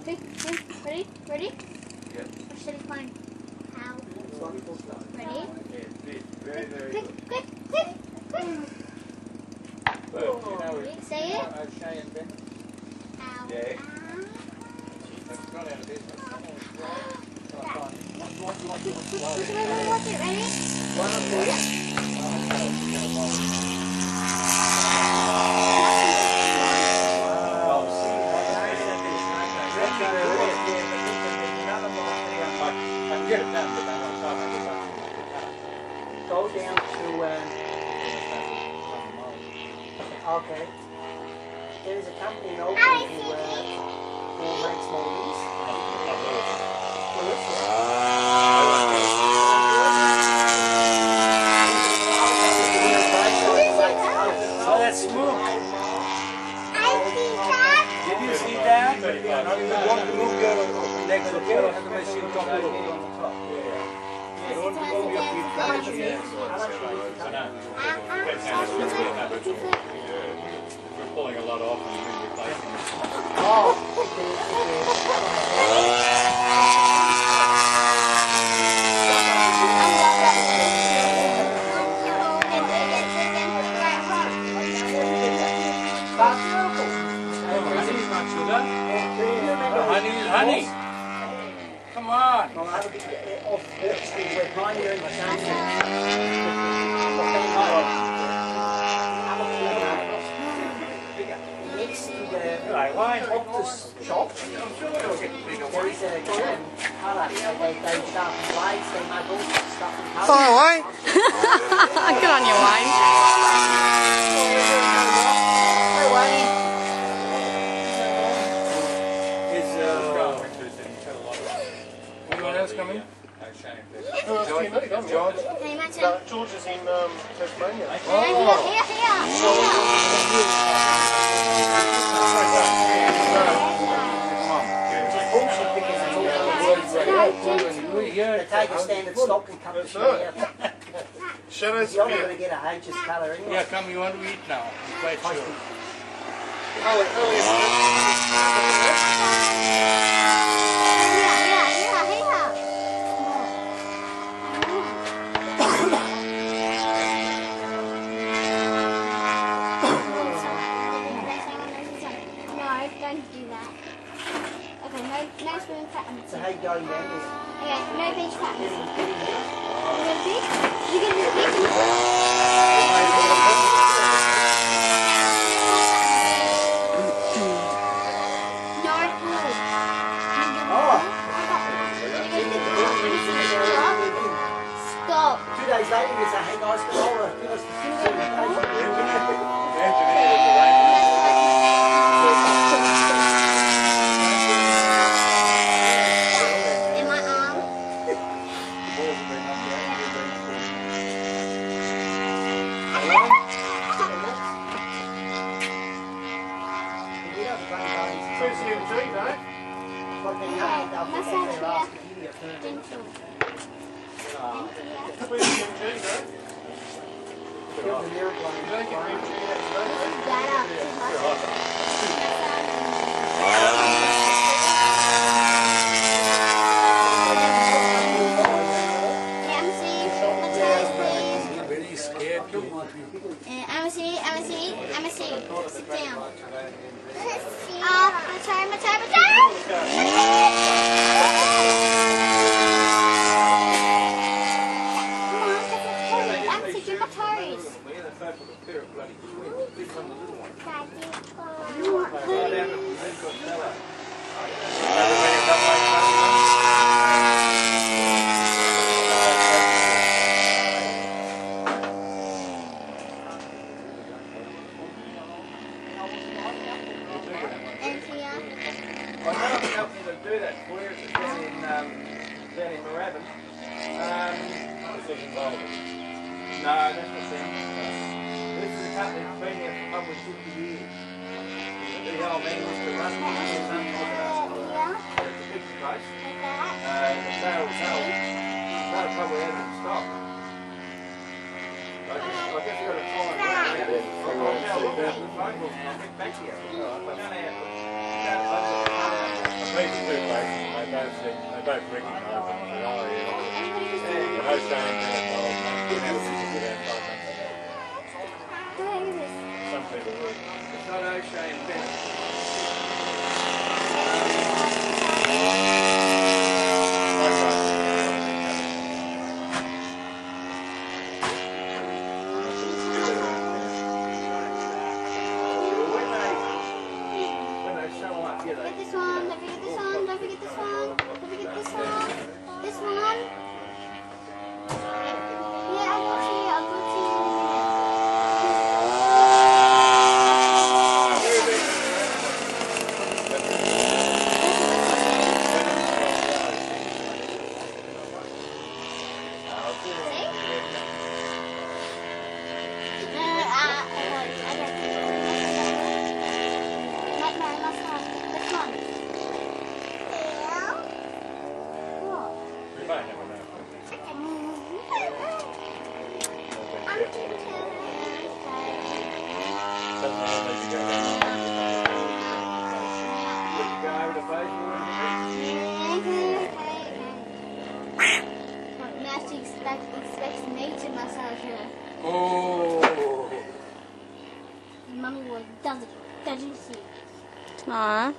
Okay, ready? Ready? Yeah. Steady climb. How? Ready? Very, very Quick, good. quick, quick, quick. Say it. O'Shea and Bennett. Ow. Yeah. Ow. They've gone out of business. Watch it, ready? Get it done, but I want to Go down to, okay. There's a company in Oakland who makes movies. Oh, that's smooth. Did you see that? Now you want to move your legs up here and the machine top it on the top. You don't move your feet back. We're pulling a lot off and replacing it. Honey is honey. Come on. Well, I would be off with mine here in the next to the Optus shop, there is a colour. They start from blades, they make all stuff from colour. Far away. Good on you, Wayne. Hey, Wayne. Anyone else coming? George. Hey, my turn. George is in Tasmania. They take a standard stock and cut the shit out. Shadow's You're not going to get a H's colour anyway. Yeah, come, you want to eat now? I'm quite sure. So how you going down there? Okay, no beach cut. Getting You get a beach? You get a beach? North Pole. Oh! Stop. 2 days later you say, hey guys, come over. Give us the In my arm. Gentle. Get Very scared too. I'm a see. Sit down. My turn. I'm touching my toes. And here. I know of a company that do that for you. It's down in Moorabbin. No, that's not them. This is a company that's been here for probably 50 years. The old man used to run it. It's a big place. The sales, they'll probably have it in stock. I guess you've got to find out. I'll now look at the phone book and I'll get back to you. I don't know how to... I don't recognise them. But oh, yeah. Anybody who's The doing host don't even know them. Never seen them without photos. Where is this? Some people would. It's not O'Shea and Bennett. When they show up, yeah, Get this one, don't forget this one, don't forget this one, don't forget this one. This one. Yeah, I'll go to you, I'll go to you. We might never know. Sometimes they can go down. Would you go over to Facebook? Now she expects me to massage her. Oh. Mummy doesn't she? Aw.